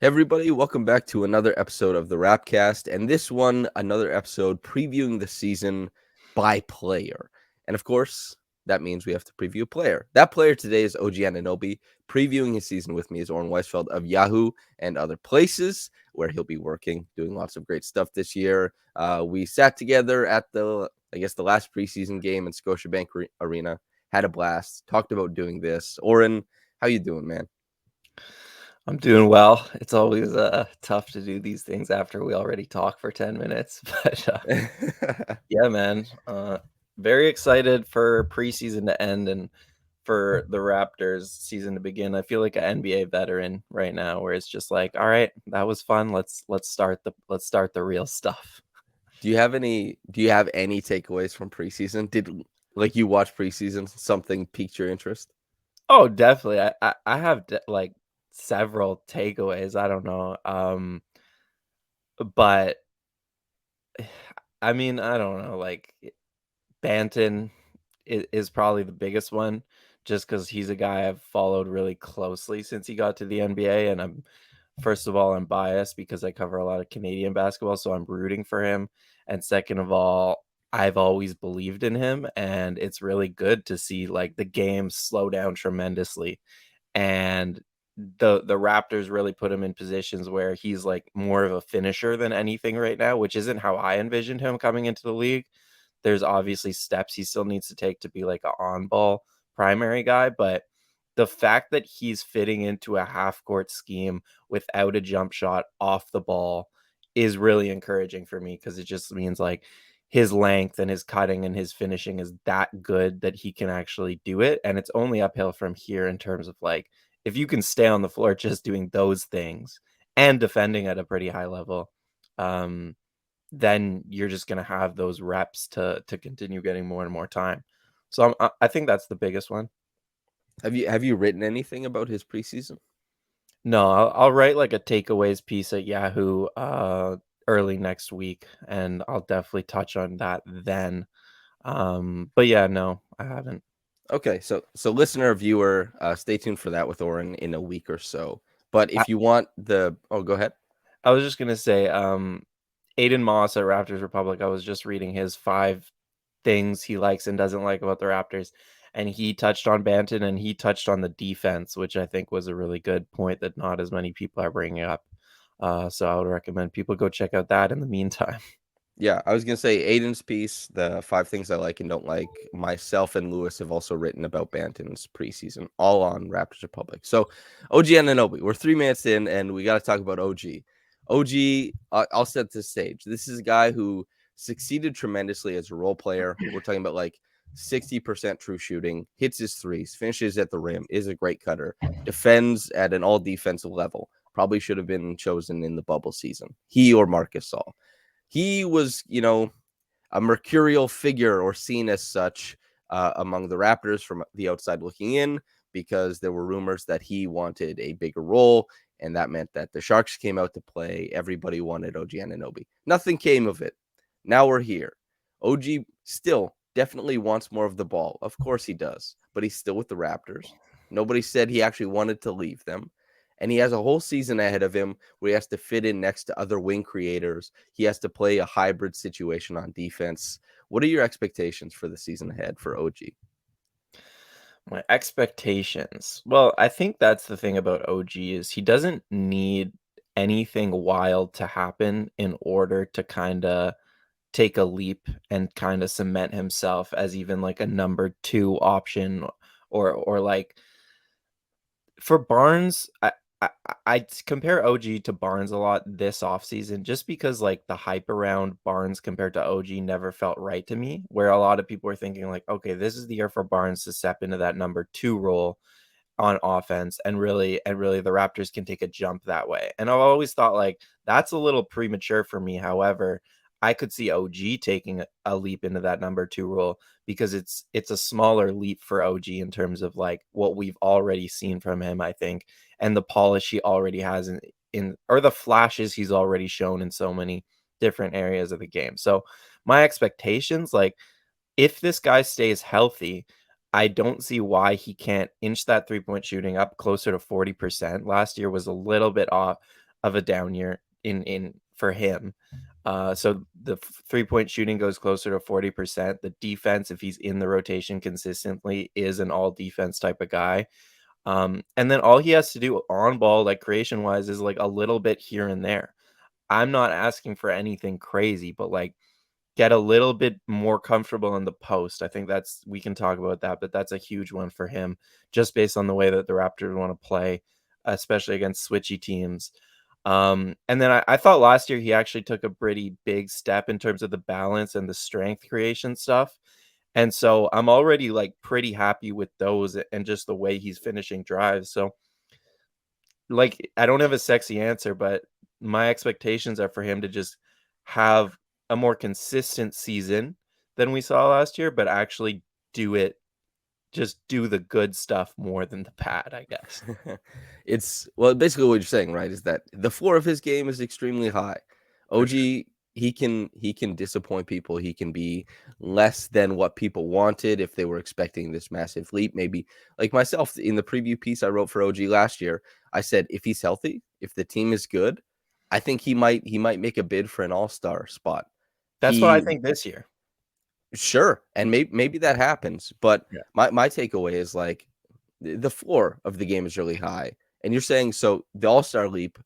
Hey everybody, welcome back to another episode of the Rapcast, and this one, another episode previewing the season by player. And of course, that means we have to preview a player. That player today is OG Anunoby. Previewing his season with me is Oren Weisfeld of Yahoo and other places where he'll be working, doing lots of great stuff this year. We sat together at the last preseason game in Scotiabank Arena, had a blast, talked about doing this. Oren, how you doing, man? I'm doing well. It's always tough to do these things after we already talk for 10 minutes. But yeah, man. Very excited for preseason to end and for the Raptors season to begin. I feel like an NBA veteran right now, where it's just like, all right, that was fun. Let's start the real stuff. Do you have any takeaways from preseason? Did you watch preseason? Something piqued your interest? Oh, definitely. I have like several takeaways. I don't know. But I mean, I don't know. Like Banton is probably the biggest one, just because he's a guy I've followed really closely since he got to the NBA, and first of all, I'm biased because I cover a lot of Canadian basketball, so I'm rooting for him, and second of all, I've always believed in him, and it's really good to see, like, the game slow down tremendously, and the Raptors really put him in positions where he's, like, more of a finisher than anything right now, which isn't how I envisioned him coming into the league. There's obviously steps he still needs to take to be like an on-ball primary guy, but the fact that he's fitting into a half-court scheme without a jump shot off the ball is really encouraging for me, because it just means like his length and his cutting and his finishing is that good that he can actually do it, and it's only uphill from here in terms of like if you can stay on the floor just doing those things and defending at a pretty high level, um, then you're just going to have those reps to continue getting more and more time. So I think that's the biggest one. Have you written anything about his preseason? No, I'll write like a takeaways piece at Yahoo early next week, and I'll definitely touch on that then. But yeah, no, I haven't. Okay, so listener, viewer, stay tuned for that with Oren in a week or so. But I, if you want go ahead. I was just gonna say, Aiden Moss at Raptors Republic. I was just reading his 5 things he likes and doesn't like about the Raptors, and he touched on Banton and he touched on the defense, which I think was a really good point that not as many people are bringing up. So I would recommend people go check out that in the meantime. Yeah, I was gonna say Aiden's piece, the 5 things I like and don't like. Myself and Lewis have also written about Banton's preseason, all on Raptors Republic. So, OG Anunoby, we're 3 minutes in, and we got to talk about OG. OG, I'll set the stage. This is a guy who succeeded tremendously as a role player. We're talking about like 60% true shooting, hits his threes, finishes at the rim, is a great cutter, defends at an all defensive level. Probably should have been chosen in the bubble season. He or Marcus Gasol. He was, a mercurial figure or seen as such among the Raptors from the outside looking in, because there were rumors that he wanted a bigger role, and that meant that the Sharks came out to play. Everybody wanted OG Anunoby. Nothing came of it. Now we're here. OG still definitely wants more of the ball. Of course he does, but he's still with the Raptors. Nobody said he actually wanted to leave them. And he has a whole season ahead of him where he has to fit in next to other wing creators. He has to play a hybrid situation on defense. What are your expectations for the season ahead for OG? My expectations. Well, I think that's the thing about OG is he doesn't need anything wild to happen in order to kind of take a leap and kind of cement himself as even like a number 2 option, or like for Barnes, I compare OG to Barnes a lot this offseason, just because like the hype around Barnes compared to OG never felt right to me, where a lot of people were thinking like, okay, this is the year for Barnes to step into that number 2 role on offense, and really the Raptors can take a jump that way. And I've always thought like that's a little premature for me. However, I could see OG taking a leap into that number 2 role, because it's a smaller leap for OG in terms of like what we've already seen from him, I think, and the polish he already has in or the flashes he's already shown in so many different areas of the game. So my expectations, like, if this guy stays healthy, I don't see why he can't inch that 3-point shooting up closer to 40%. Last year was a little bit off, of a down year in for him. So the 3-point shooting goes closer to 40%. The defense, if he's in the rotation consistently, is an all defense type of guy. And then all he has to do on ball, like creation wise, is like a little bit here and there. I'm not asking for anything crazy, but like get a little bit more comfortable in the post. I think we can talk about that, but that's a huge one for him just based on the way that the Raptors want to play, especially against switchy teams. And then I thought last year he actually took a pretty big step in terms of the balance and the strength creation stuff. And so I'm already like pretty happy with those and just the way he's finishing drives. So like I don't have a sexy answer, but my expectations are for him to just have a more consistent season than we saw last year, but actually do it just do the good stuff more than the bad, I guess. It's well, basically what you're saying, right? Is that the floor of his game is extremely high. For sure. OG, he can disappoint people. He can be less than what people wanted if they were expecting this massive leap. Maybe like myself in the preview piece I wrote for OG last year, I said if he's healthy, if the team is good, I think he might make a bid for an all-star spot. That's what I He think this year. Sure, and maybe that happens, but Yeah. my takeaway is like the floor of the game is really high, and you're saying so the All-Star leap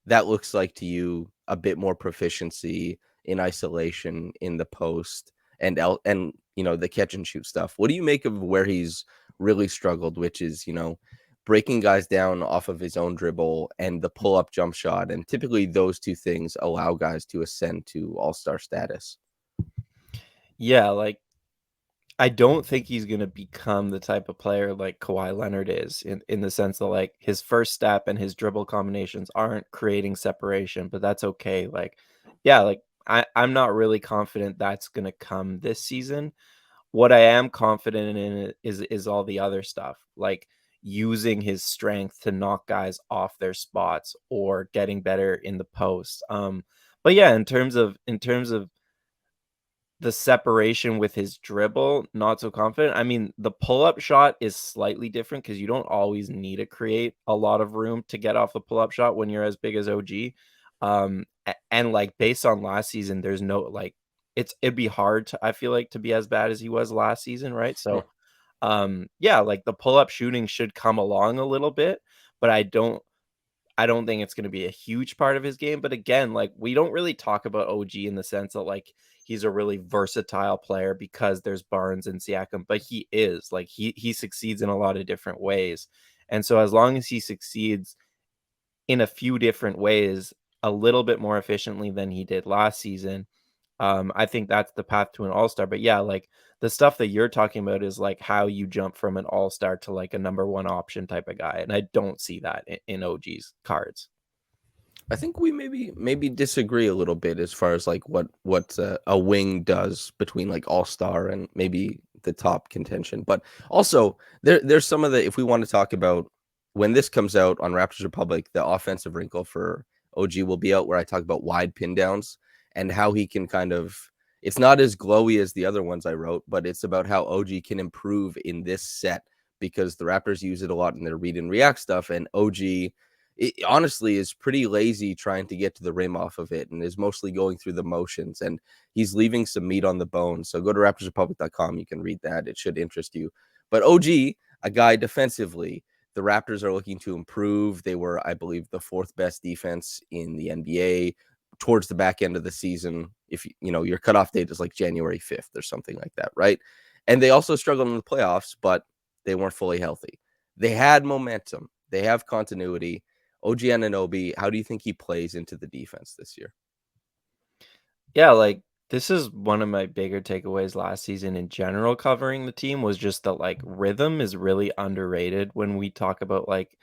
that looks like to you a bit more proficiency in isolation in the post and the catch and shoot stuff. What do you make of where he's really struggled, which is breaking guys down off of his own dribble and the pull up jump shot, and typically those two things allow guys to ascend to All-Star status. Yeah, like I don't think he's gonna become the type of player like Kawhi Leonard is in the sense that like his first step and his dribble combinations aren't creating separation, but that's okay. Like, yeah, like I'm not really confident that's gonna come this season. What I am confident in it is all the other stuff, like using his strength to knock guys off their spots or getting better in the post. But yeah, in terms of the separation with his dribble, not so confident. I mean, the pull-up shot is slightly different because you don't always need to create a lot of room to get off the pull-up shot when you're as big as OG. And like based on last season, there's no like it'd be hard to I feel like to be as bad as he was last season, right? So yeah, like the pull-up shooting should come along a little bit, but I don't think it's gonna be a huge part of his game, but again, like, we don't really talk about OG in the sense that, like, he's a really versatile player because there's Barnes and Siakam, but he is, like, he succeeds in a lot of different ways, and so as long as he succeeds in a few different ways, a little bit more efficiently than he did last season, I think that's the path to an all-star. But yeah, like the stuff that you're talking about is like how you jump from an all-star to like a number one option type of guy. And I don't see that in OG's cards. I think we maybe disagree a little bit as far as like what a wing does between like all star and maybe the top contention. But also there's some of the if we want to talk about when this comes out on Raptors Republic, the offensive wrinkle for OG will be out where I talk about wide pin downs and how he can kind of it's not as glowy as the other ones I wrote, but it's about how OG can improve in this set because the Raptors use it a lot in their read and react stuff, and OG it honestly is pretty lazy trying to get to the rim off of it and is mostly going through the motions and he's leaving some meat on the bone. So go to raptorsrepublic.com. You can read that. It should interest you. But OG, a guy defensively, the Raptors are looking to improve. They were, I believe, the fourth best defense in the NBA towards the back end of the season. If your cutoff date is like January 5th or something like that, right? And they also struggled in the playoffs, but they weren't fully healthy. They had momentum. They have continuity. OG Anunoby, how do you think he plays into the defense this year? Yeah, like this is one of my bigger takeaways last season in general covering the team was just that like rhythm is really underrated when we talk about like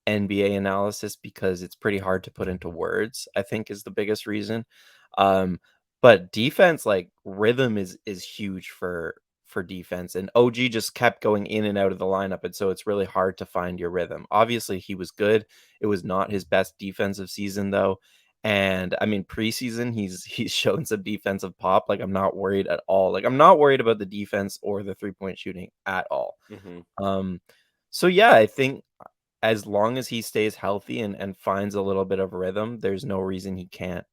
NBA analysis because it's pretty hard to put into words, I think is the biggest reason. Um but defense like rhythm is huge for defense and OG just kept going in and out of the lineup and so it's really hard to find your rhythm. Obviously he was good. It was not his best defensive season though and I mean, preseason, he's shown some defensive pop. Like, I'm not worried at all. Like, I'm not worried about the defense or the 3-point shooting at all. Mm-hmm. Um, so yeah, I think as long as he stays healthy and finds a little bit of rhythm, there's no reason he can't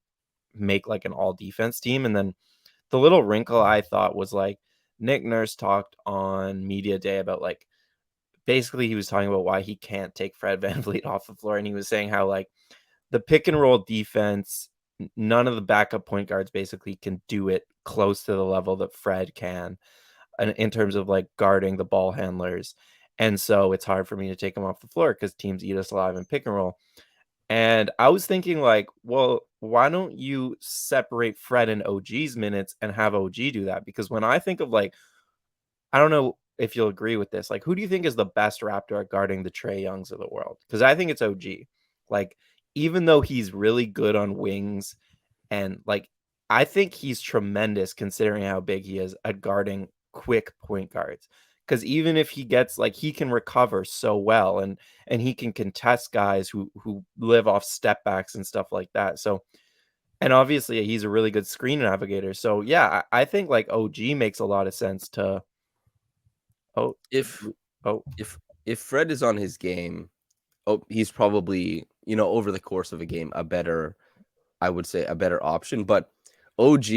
make like an all defense team. And then the little wrinkle I thought was like Nick Nurse talked on media day about like basically he was talking about why he can't take Fred VanVleet off the floor. And he was saying how like the pick and roll defense, none of the backup point guards basically can do it close to the level that Fred can in terms of like guarding the ball handlers. And so it's hard for me to take him off the floor because teams eat us alive in pick and roll. And I was thinking like, well, why don't you separate Fred and OG's minutes and have OG do that? Because when I think of like, I don't know if you'll agree with this, like who do you think is the best Raptor at guarding the Trae Youngs of the world? Because I think it's OG. Like, even though he's really good on wings and like I think he's tremendous considering how big he is at guarding quick point guards. Because even if he gets like he can recover so well and he can contest guys who live off step backs and stuff like that. So and obviously he's a really good screen navigator. So yeah, I think like OG makes a lot of sense to oh If oh if Fred is on his game, he's probably, over the course of a game, I would say a better option. But OG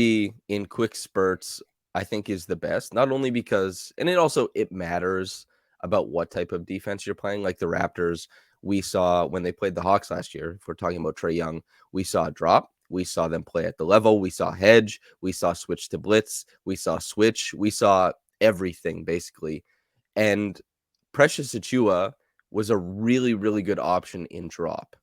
in quick spurts, I think is the best. Not only because, and it matters about what type of defense you're playing. Like the Raptors, we saw when they played the Hawks last year. If we're talking about Trae Young, we saw a drop. We saw them play at the level. We saw hedge. We saw switch to blitz. We saw switch. We saw everything basically. And Precious Achua was a really, really good option in drop.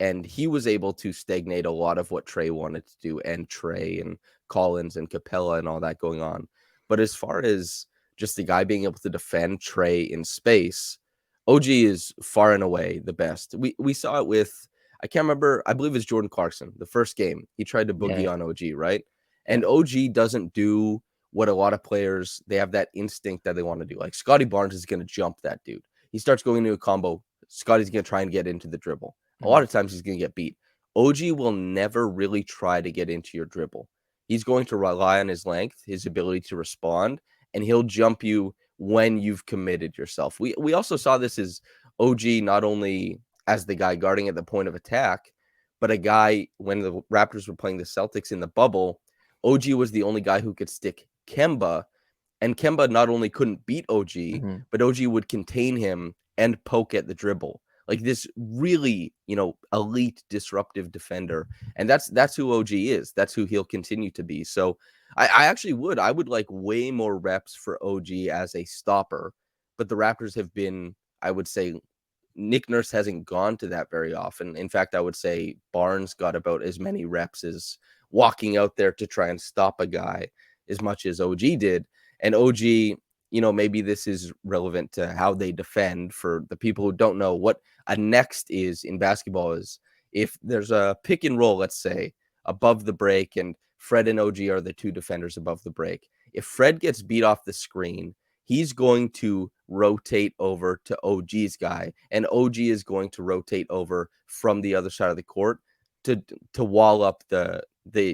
And he was able to stagnate a lot of what Trae wanted to do, and Trae and Collins and Capella and all that going on. But as far as just the guy being able to defend Trae in space, OG is far and away the best. We saw it with, I can't remember, I believe it's Jordan Clarkson. The first game, he tried to yeah, boogie on OG, right? yeah. And OG doesn't do what a lot of players, they have that instinct that they want to do. Like Scotty Barnes is going to jump that dude. He starts going into a combo. Scotty's going to try and get into the dribble. A Mhm. lot of times he's going to get beat. OG will never really try to get into your dribble. He's going to rely on his length, his ability to respond, and he'll jump you when you've committed yourself. We also saw this as OG not only as the guy guarding at the point of attack, but a guy when the Raptors were playing the Celtics in the bubble, OG was the only guy who could stick Kemba, and Kemba not only couldn't beat OG, Mhm. but OG would contain him and poke at the dribble. Like this really, elite disruptive defender. And that's who OG is. That's who he'll continue to be. So I actually I would like way more reps for OG as a stopper. But the Raptors have been, I would say, Nick Nurse hasn't gone to that very often. In fact, I would say Barnes got about as many reps as walking out there to try and stop a guy as much as OG did. And OG, maybe this is relevant to how they defend for the people who don't know what a next is in basketball is if there's a pick and roll, let's say, above the break, and Fred and OG are the two defenders above the break. If Fred gets beat off the screen, he's going to rotate over to OG's guy, and OG is going to rotate over from the other side of the court to wall up the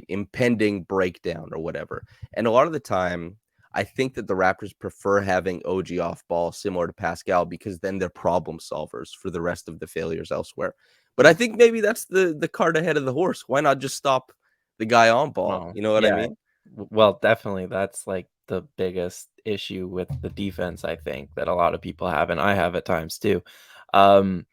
impending breakdown or whatever. And a lot of the time, I think that the Raptors prefer having OG off ball similar to Pascal because then they're problem solvers for the rest of the failures elsewhere. But I think maybe that's the cart ahead of the horse. Why not just stop the guy on ball? Oh, You know what I yeah. mean? Well, definitely that's like the biggest issue with the defense, I think, that a lot of people have, and I have at times too. Um,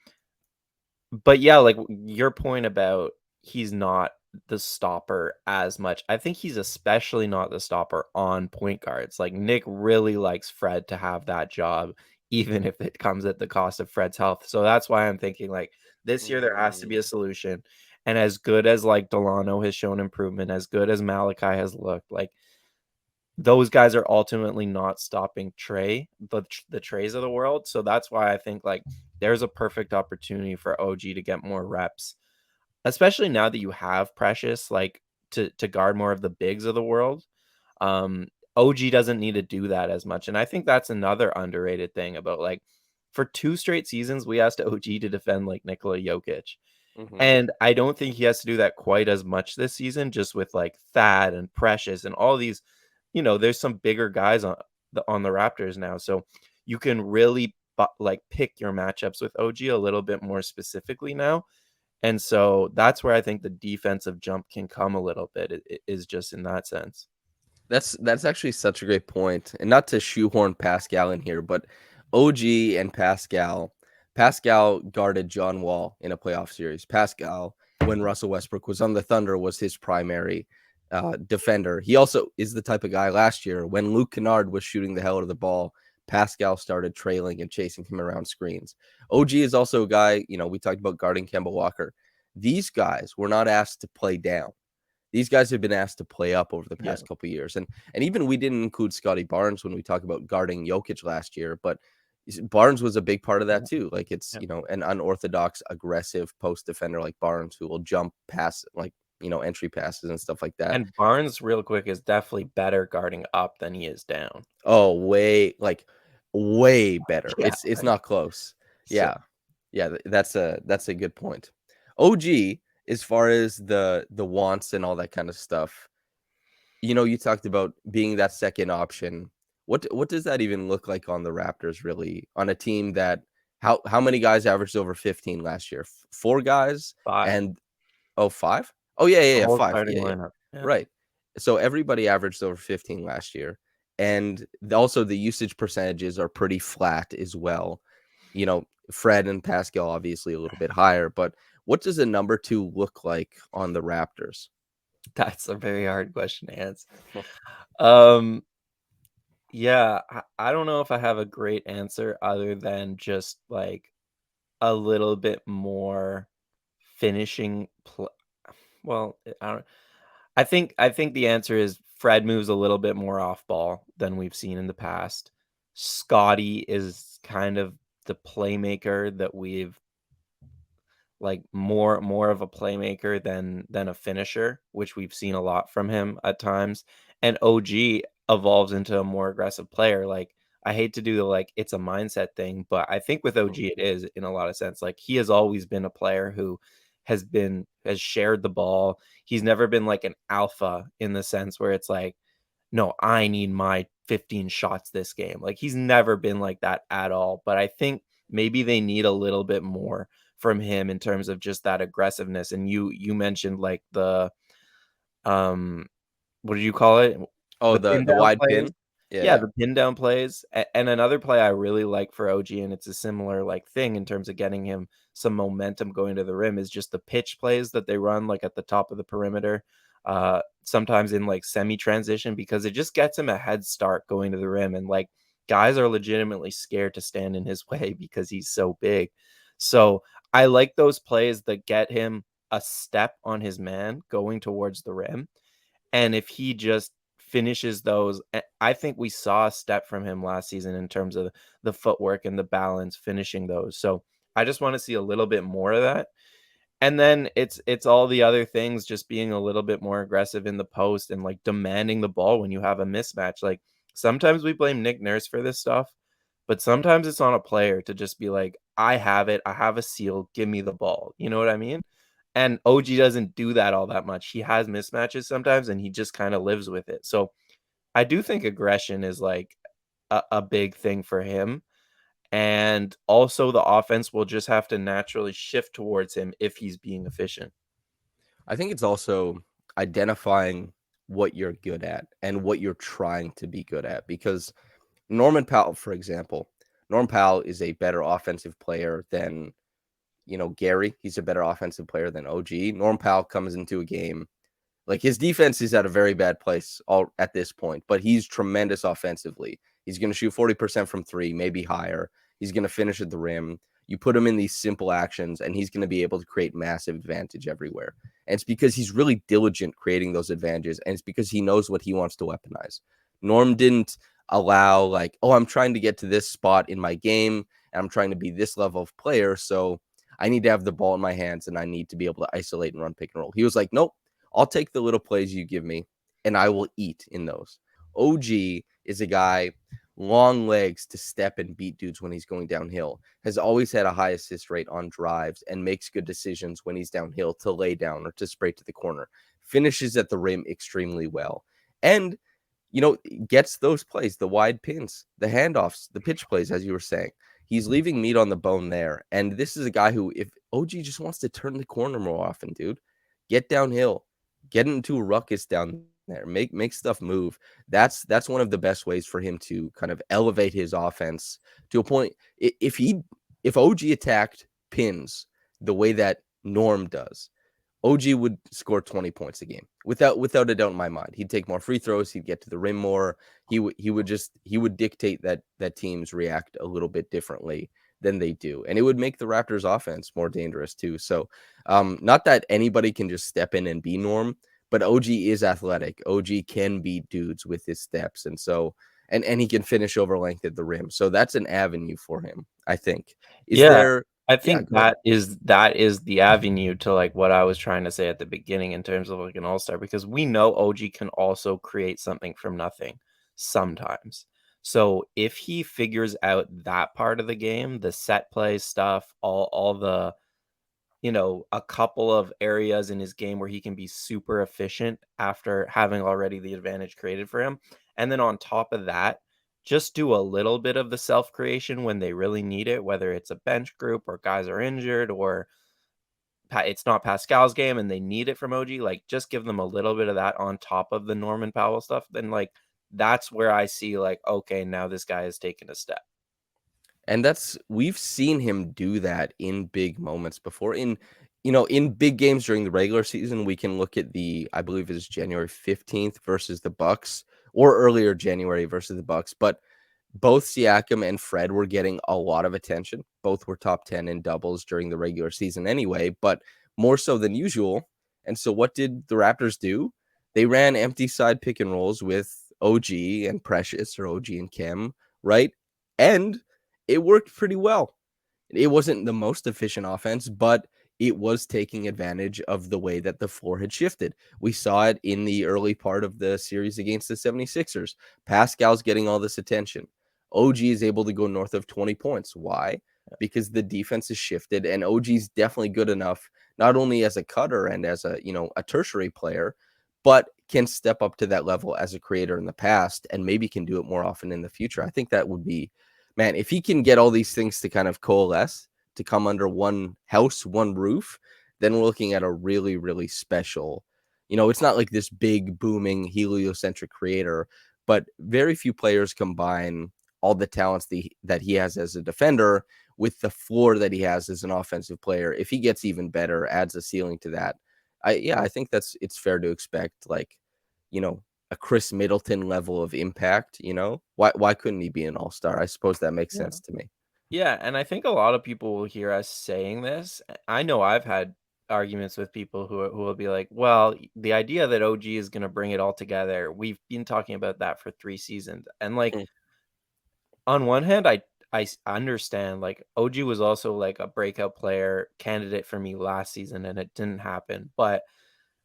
but yeah, like your point about he's not the stopper as much. I think he's especially not the stopper on point guards. Like Nick really likes Fred to have that job, even if it comes at the cost of Fred's health. So that's why I'm thinking like this year there has to be a solution. And as good as like Delano has shown improvement, as good as Malachi has looked, like those guys are ultimately not stopping Trey, the Treys of the world. So that's why I think like there's a perfect opportunity for OG to get more reps, especially now that you have Precious, like to guard more of the bigs of the world. Um, OG doesn't need to do that as much, and I think that's another underrated thing about like for 2 straight seasons we asked OG to defend like Nikola Jokic. Mm-hmm. And I don't think he has to do that quite as much this season, just with like Thad and Precious and all these, there's some bigger guys on the Raptors now. So you can really like pick your matchups with OG a little bit more specifically now. And so that's where I think the defensive jump can come a little bit, is just in that sense. That's actually such a great point. And not to shoehorn Pascal in here, but OG and Pascal guarded John Wall in a playoff series. Pascal, when Russell Westbrook was on the Thunder, was his primary defender. He also is the type of guy last year when Luke Kennard was shooting the hell out of the ball, Pascal started trailing and chasing him around screens. OG is also a guy, we talked about guarding Kemba Walker. These guys were not asked to play down. These guys have been asked to play up over the Yeah. past couple of years. And even we didn't include Scotty Barnes when we talk about guarding Jokic last year, but Barnes was a big part of that too. Like it's, an unorthodox, aggressive post defender like Barnes who will jump past entry passes and stuff like that. And Barnes, real quick, is definitely better guarding up than he is down. Oh, way better. Yeah, It's not close. so Yeah. Yeah, that's a good point. OG, as far as the wants and all that kind of stuff, you talked about being that second option. What does that even look like on the Raptors, really, on a team that how many guys averaged over 15 last year? 4 guys 5. and 5? Oh yeah, The whole 5. starting Yeah. lineup. Yeah. Right. So everybody averaged over 15 last year. And also the usage percentages are pretty flat as well. Fred and Pascal obviously a little bit higher, but what does a number 2 look like on the Raptors? That's a very hard question to answer. Um, yeah, I don't know if I have a great answer other than just like a little bit more finishing well, I don't I think the answer is Fred moves a little bit more off ball than we've seen in the past. Scotty is kind of the playmaker that we've like more of a playmaker than a finisher, which we've seen a lot from him at times. And OG evolves into a more aggressive player. Like I hate to do the like it's a mindset thing, but I think with OG it is in a lot of sense. Like he has always been a player who has shared the ball. He's never been like an alpha in the sense where it's like, no, I need my 15 shots this game. Like he's never been like that at all. But I think maybe they need a little bit more from him in terms of just that aggressiveness. And you mentioned like the what did you call it? Oh, The the pin down wide plays. pin? Yeah, Yeah, yeah. the pin down plays. And another play I really like for OG, and it's a similar like thing in terms of getting him some momentum going to the rim, is just the pitch plays that they run like at the top of the perimeter. Sometimes in like semi transition, because it just gets him a head start going to the rim. And like guys are legitimately scared to stand in his way because he's so big. So I like those plays that get him a step on his man going towards the rim. And if he just finishes those, I think we saw a step from him last season in terms of the footwork and the balance finishing those. So I just want to see a little bit more of that. And then it's all the other things, just being a little bit more aggressive in the post and like demanding the ball when you have a mismatch. Like sometimes we blame Nick Nurse for this stuff, but sometimes it's on a player to just be like, I have it, I have a seal, give me the ball. You know what I mean? And OG doesn't do that all that much. He has mismatches sometimes and he just kind of lives with it. So I do think aggression is like a big thing for him. And also the offense will just have to naturally shift towards him if he's being efficient. I think it's also identifying what you're good at and what you're trying to be good at, because Norman Powell, for example, Norman Powell is a better offensive player than, Gary. He's a better offensive player than OG. Norman Powell comes into a game like his defense is at a very bad place all at this point, but he's tremendous offensively. He's going to shoot 40% from 3, maybe higher. He's going to finish at the rim. You put him in these simple actions and he's going to be able to create massive advantage everywhere. And it's because he's really diligent creating those advantages, and it's because he knows what he wants to weaponize. Norm didn't allow like, oh, I'm trying to get to this spot in my game and I'm trying to be this level of player, so I need to have the ball in my hands and I need to be able to isolate and run pick and roll. He was like, nope, I'll take the little plays you give me and I will eat in those. OG is a guy, long legs to step and beat dudes when he's going downhill, has always had a high assist rate on drives and makes good decisions when he's downhill to lay down or to spray to the corner, finishes at the rim extremely well. And, gets those plays, the wide pins, the handoffs, the pitch plays, as you were saying. He's leaving meat on the bone there. And this is a guy who, if OG just wants to turn the corner more often, dude, get downhill, get into a ruckus down there, make stuff move. That's one of the best ways for him to kind of elevate his offense to a point. If OG attacked pins the way that Norm does, OG would score 20 points a game without a doubt in my mind. He'd take more free throws. He'd get to the rim more. He would dictate that teams react a little bit differently than they do, and it would make the Raptors offense more dangerous too. So, not that anybody can just step in and be Norm, but OG is athletic. OG can beat dudes with his steps, and so and he can finish over length at the rim. So that's an avenue for him, I think. Is Yeah, there? I Yeah, think go ahead. that is the avenue to, like, what I was trying to say at the beginning in terms of, like, an all-star, because we know OG can also create something from nothing sometimes. So, if he figures out that part of the game, the set play stuff, all the, a couple of areas in his game where he can be super efficient after having already the advantage created for him. And then on top of that, just do a little bit of the self creation when they really need it, whether it's a bench group or guys are injured or it's not Pascal's game and they need it from OG. Like, just give them a little bit of that on top of the Norman Powell stuff. Then, like, that's where I see, like, okay, now this guy has taken a step. And we've seen him do that in big moments before. In big games during the regular season, we can look at I believe it's January 15th versus the Bucks, or earlier January versus the Bucks. But both Siakam and Fred were getting a lot of attention. Both were top 10 in doubles during the regular season anyway, but more so than usual. And so what did the Raptors do? They ran empty side pick and rolls with OG and Precious, or OG and Kim, right? And it worked pretty well. It wasn't the most efficient offense, but it was taking advantage of the way that the floor had shifted. We saw it in the early part of the series against the 76ers. Pascal's getting all this attention. OG is able to go north of 20 points. Why? Because the defense has shifted, and OG's definitely good enough, not only as a cutter and as a tertiary player, but can step up to that level as a creator in the past and maybe can do it more often in the future. I think that would be, man, if he can get all these things to kind of coalesce, to come under one house, one roof, then we're looking at a really, really special, it's not like this big, booming, heliocentric creator, but very few players combine all the talents that he has as a defender with the floor that he has as an offensive player. If he gets even better, adds a ceiling to that, I think it's fair to expect, like, you know, a Chris Middleton level of impact. Why couldn't he be an all-star? I suppose that makes Yeah. sense to me. Yeah, and I think a lot of people will hear us saying this. I know I've had arguments with people who will be like, "Well, the idea that OG is gonna bring it all together, we've been talking about that for 3 seasons." And, like, Mm. on one hand, I understand, like, OG was also, like, a breakout player candidate for me last season, and it didn't happen, but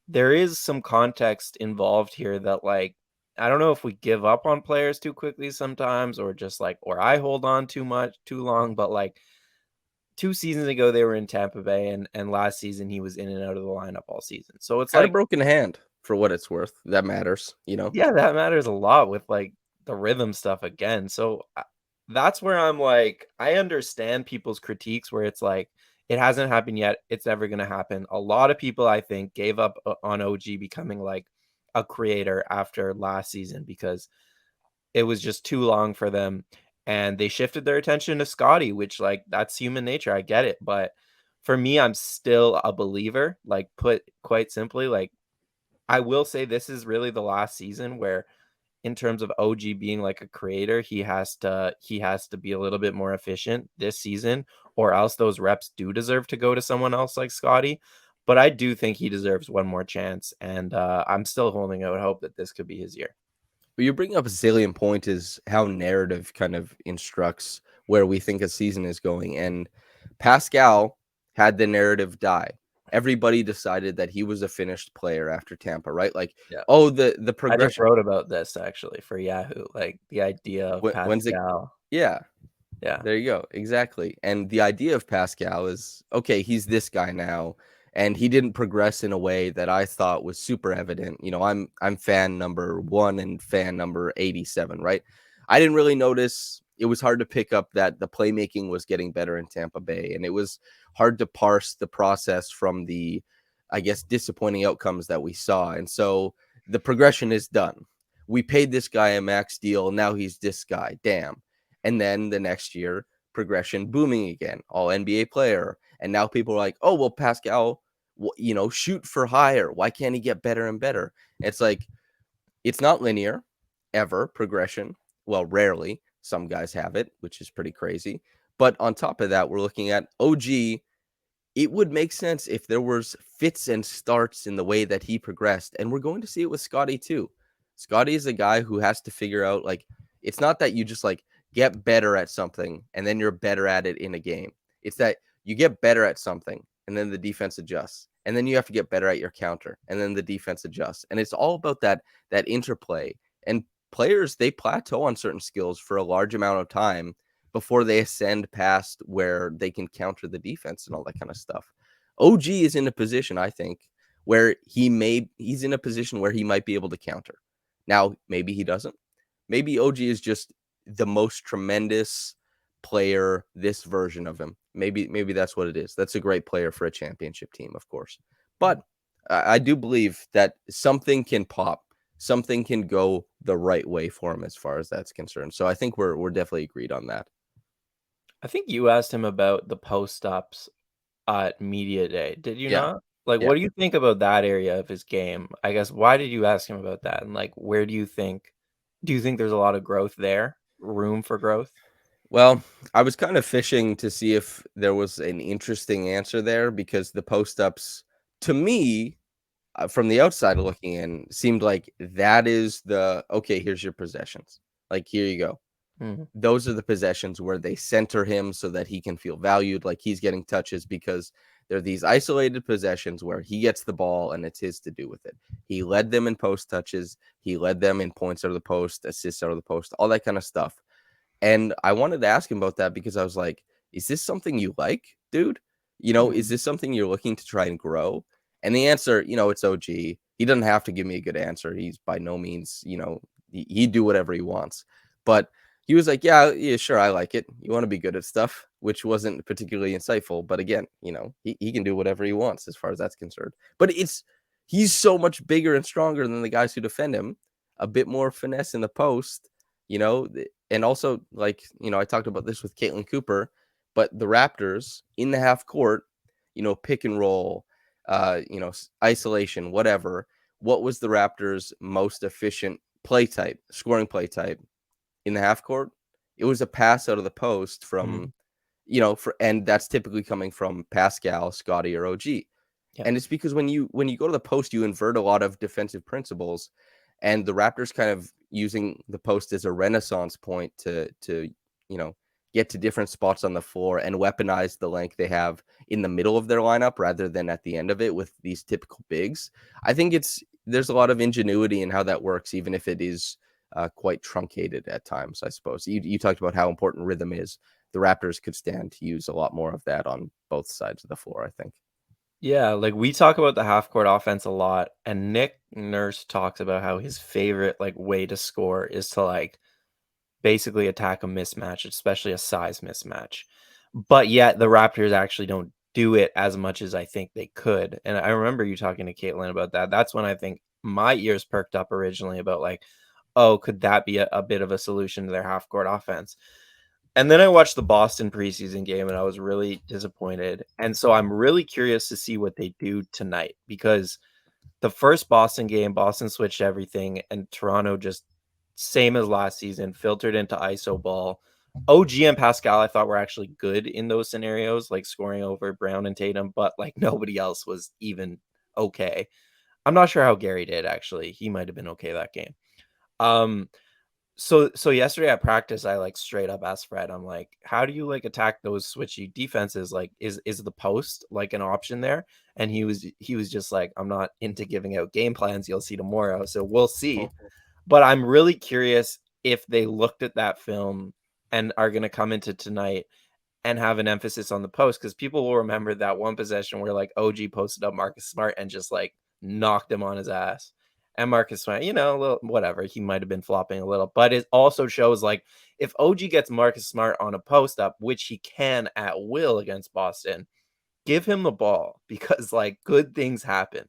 there is some context involved here that, like, I don't know if we give up on players too quickly sometimes, or just, like, or I hold on too long, but, like, 2 seasons ago, they were in Tampa Bay, and last season, he was in and out of the lineup all season. So it's Had a like, broken hand, for what it's worth. That matters. yeah, that matters a lot with, like, the rhythm stuff again. So, that's where I'm like, I understand people's critiques where it's like, "It hasn't happened yet. It's never gonna happen." A lot of people, I think, gave up on OG becoming, like, a creator after last season because it was just too long for them, and they shifted their attention to Scotty, which, like, that's human nature, I get it, but for me, I'm still a believer, like, put quite simply, like, I will say this is really the last season where, in terms of OG being, like, a creator, he has to be a little bit more efficient this season, or else those reps do deserve to go to someone else like Scotty, but I do think he deserves one more chance, and, I'm still holding out hope that this could be his year. But you bring up a salient point, is how narrative kind of instructs where we think a season is going. And Pascal had the narrative die. Everybody decided that he was a finished player after Tampa, right? Like, Yeah. oh, the I just progression. wrote about this actually for Yahoo, like, the idea of When's it? Pascal. Yeah, Yeah, there you go. Exactly. And the idea of Pascal is, okay, he's this guy now, and he didn't progress in a way that I thought was super evident. I'm fan number 1 and fan number 87, right? I didn't really notice it was hard to pick up that the playmaking was getting better in Tampa Bay, and it was hard to parse the process from the, I guess, disappointing outcomes that we saw. And so the progression is done. We paid this guy a max deal. Now he's this guy. Damn. And then the next year, progression booming again, all NBA player. And now people are like, oh, well, Pascal, shoot for higher. Why can't he get better and better? It's like, it's not linear ever, progression. Well, rarely. Some guys have it, which is pretty crazy. But on top of that, we're looking at OG. It would make sense if there was fits and starts in the way that he progressed. And we're going to see it with Scotty too. Scotty is a guy who has to figure out, like, it's not that you just like get better at something and then you're better at it in a game. It's that you get better at something and then the defense adjusts. And then you have to get better at your counter and then the defense adjusts. And it's all about that interplay. And players, they plateau on certain skills for a large amount of time before they ascend past where they can counter the defense and all that kind of stuff. OG is in a position, I think, where he's in a position where he might be able to counter. Now, maybe he doesn't. Maybe OG is just the most tremendous player, this version of him. Maybe that's what it is. That's a great player for a championship team, of course. But I do believe that something can pop. Something can go the right way for him as far as that's concerned. So I think we're definitely agreed on that. I think you asked him about the post-ups at media day, did you Yeah. not? Like, Yeah. what do you think about that area of his game? I guess, why did you ask him about that? And, like, where do you think there's a lot of growth there? Room for growth? Well, I was kind of fishing to see if there was an interesting answer there because the post ups, to me, from the outside looking in, seemed like that is the okay, here's your possessions. Like, here you go. Mhm, Those are the possessions where they center him so that he can feel valued, like he's getting touches because they're these isolated possessions where he gets the ball and it's his to do with it. He led them in post touches, he led them in points out of the post, assists out of the post, all that kind of stuff. And I wanted to ask him about that because I was like, is this something you like, dude? Is mhm. this something you're looking to try and grow? And the answer, it's OG. He doesn't have to give me a good answer. He's by no means, he'd do whatever he wants. But he was like, yeah, sure, I like it. You want to be good at stuff, which wasn't particularly insightful. But again, he can do whatever he wants as far as that's concerned. But he's so much bigger and stronger than the guys who defend him. A bit more finesse in the post, you know, and also, like, I talked about this with Caitlin Cooper, but the Raptors in the half court, pick and roll, isolation, whatever. What was the Raptors' most efficient play type, scoring play type in the half court? It was a pass out of the post Mhm. from, and that's typically coming from Pascal, Scotty, or OG. Yeah. And it's because when you go to the post, you invert a lot of defensive principles, and the Raptors kind of using the post as a renaissance point to get to different spots on the floor and weaponize the length they have in the middle of their lineup rather than at the end of it with these typical bigs. I think there's a lot of ingenuity in how that works, even if it is quite truncated at times. I suppose you talked about how important rhythm is. The Raptors could stand to use a lot more of that on both sides of the floor, I think. Yeah, like, we talk about the half court offense a lot, and Nick Nurse talks about how his favorite, like, way to score is to, like, basically attack a mismatch, especially a size mismatch. But yet the Raptors actually don't do it as much as I think they could. And I remember you talking to Caitlin about that. That's when I think my ears perked up originally about, like, oh, could that be a bit of a solution to their half court offense? And then I watched the Boston preseason game and I was really disappointed. And so I'm really curious to see what they do tonight because the first Boston game, Boston switched everything, and Toronto just same as last season, filtered into ISO ball. OG and Pascal, I thought were actually good in those scenarios, like scoring over Brown and Tatum, but like nobody else was even okay. I'm not sure how Gary did actually. He might have been okay that game. Um, so yesterday at practice, I like straight up asked Fred, I'm like, how do you like attack those switchy defenses? Like, is the post like an option there? And he was just like, I'm not into giving out game plans. You'll see tomorrow. So we'll see. But I'm really curious if they looked at that film and are gonna come into tonight and have an emphasis on the post because people will remember that one possession where like OG posted up Marcus Smart and just like knocked him on his ass. And Marcus Smart, you know, a little, whatever. He might have been flopping a little, but it also shows like if OG gets Marcus Smart on a post up, which he can at will against Boston, give him the ball because like good things happen.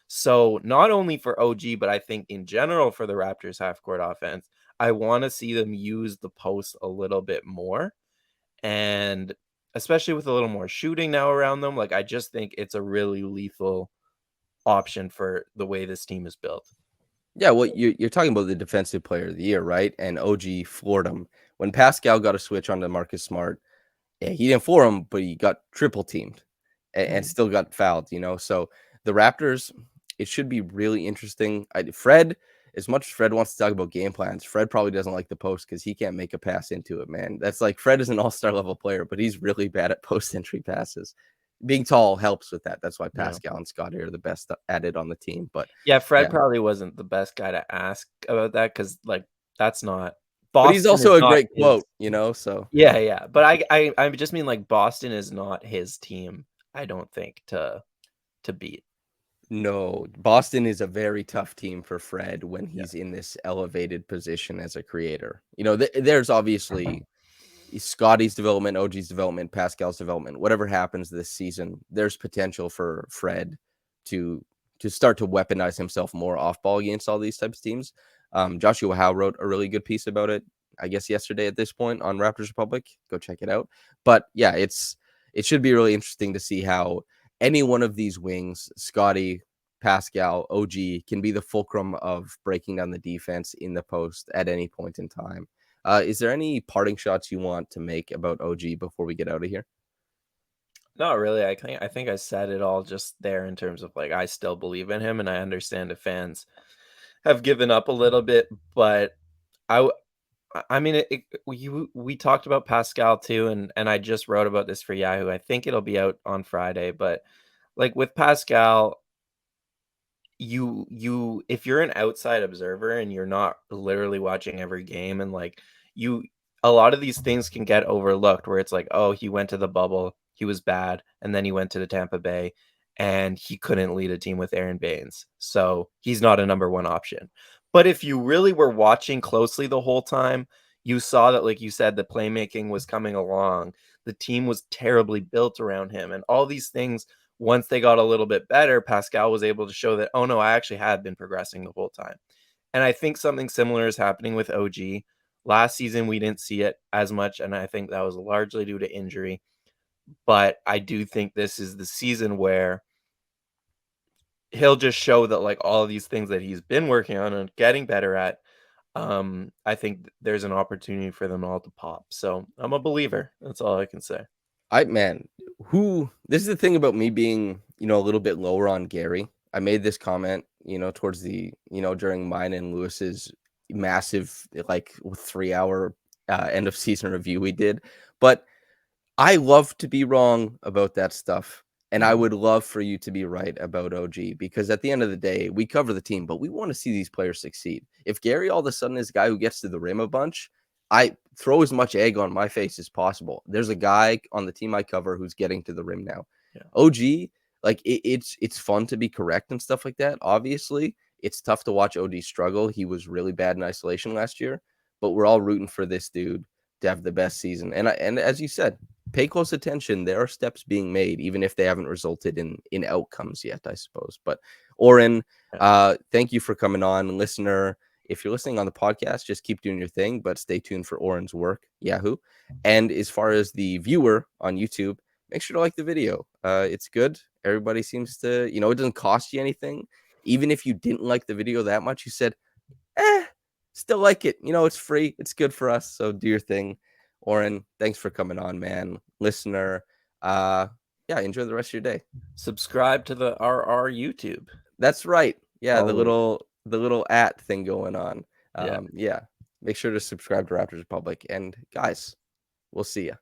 So not only for OG, but I think in general for the Raptors half court offense, I want to see them use the post a little bit more. And especially with a little more shooting now around them, like I just think it's a really lethal option for the way this team is built. Yeah, well, you're talking about the defensive player of the year, right? And OG floored him when Pascal got a switch onto Marcus Smart. Yeah, he didn't floor him, but he got triple teamed and Mhm. still got fouled. So the Raptors, it should be really interesting. Fred, as much as Fred wants to talk about game plans, Fred probably doesn't like the post because he can't make a pass into it. Man, that's like Fred is an all-star level player, but he's really bad at post entry passes. Being tall helps with that. That's why Yeah. Pascal and Scotty are the best at it on the team. But Yeah, Fred yeah, probably wasn't the best guy to ask about that because, like, that's not but he's Boston also is a not great his. quote. So Yeah, yeah, but I just mean, like, Boston is not his team, I don't think, to beat. no, Boston is a very tough team for Fred when Yeah. he's in this elevated position as a creator. There's obviously Scotty's development, OG's development, Pascal's development. Whatever happens this season, there's potential for Fred to start to weaponize himself more off ball against all these types of teams. Joshua Howe wrote a really good piece about it, I guess yesterday at this point on Raptors Republic. Go check it out. But yeah, it should be really interesting to see how any one of these wings, Scotty, Pascal, OG, can be the fulcrum of breaking down the defense in the post at any point in time. Is there any parting shots you want to make about OG before we get out of here? Not really, I think I said it all just there in terms of, like, I still believe in him, and I understand if fans have given up a little bit, but I w I mean, we talked about Pascal too, and I just wrote about this for Yahoo. I think it'll be out on Friday, but, like, with Pascal, you if you're an outside observer and you're not literally watching every game and like you a lot of these things can get overlooked where it's like, oh, he went to the bubble, he was bad, and then he went to the Tampa Bay and he couldn't lead a team with Aaron Baines. So he's not a number one option. But if you really were watching closely the whole time, you saw that, like you said, the playmaking was coming along. The team was terribly built around him, and all these things once they got a little bit better, Pascal was able to show that, oh no, I actually had been progressing the whole time. And I think something similar is happening with OG. Last season, we didn't see it as much, and I think that was largely due to injury. But I do think this is the season where he'll just show that, like, all of these things that he's been working on and getting better at, I think there's an opportunity for them all to pop. So I'm a believer. That's all I can say. I man, who this is the thing about me being, a little bit lower on Gary. I made this comment, towards during mine and Lewis's massive like 3 hour end of season review we did. But I love to be wrong about that stuff. And I Mhm. would love for you to be right about OG because at the end of the day, we cover the team, but we want to see these players succeed. If Gary all of a sudden is a guy who gets to the rim a bunch, I throw as much egg on my face as possible. There's a guy on the team I cover who's getting to the rim now. Yeah. OG, like it's fun to be correct and stuff like that. Obviously, it's tough to watch OG struggle. He was really bad in isolation last year, but we're all rooting for this dude to have the best season. And as you said, pay close attention. There are steps being made, even if they haven't resulted in outcomes yet, I suppose. But Oren, Yeah. thank you for coming on, listener. If you're listening on the podcast, just keep doing your thing, but stay tuned for Oren's work, Yahoo. And as far as the viewer on YouTube, make sure to like the video. It's good. Everybody seems to, it doesn't cost you anything. Even if you didn't like the video that much, you said, eh, still like it. It's free. It's good for us. So do your thing. Oren, thanks for coming on, man. Listener, uh, yeah, enjoy the rest of your day. Subscribe to the RR YouTube. That's right. Yeah, the Always. little at thing going on. Yeah. Yeah. Make sure to subscribe to Raptors Republic. And guys, we'll see you.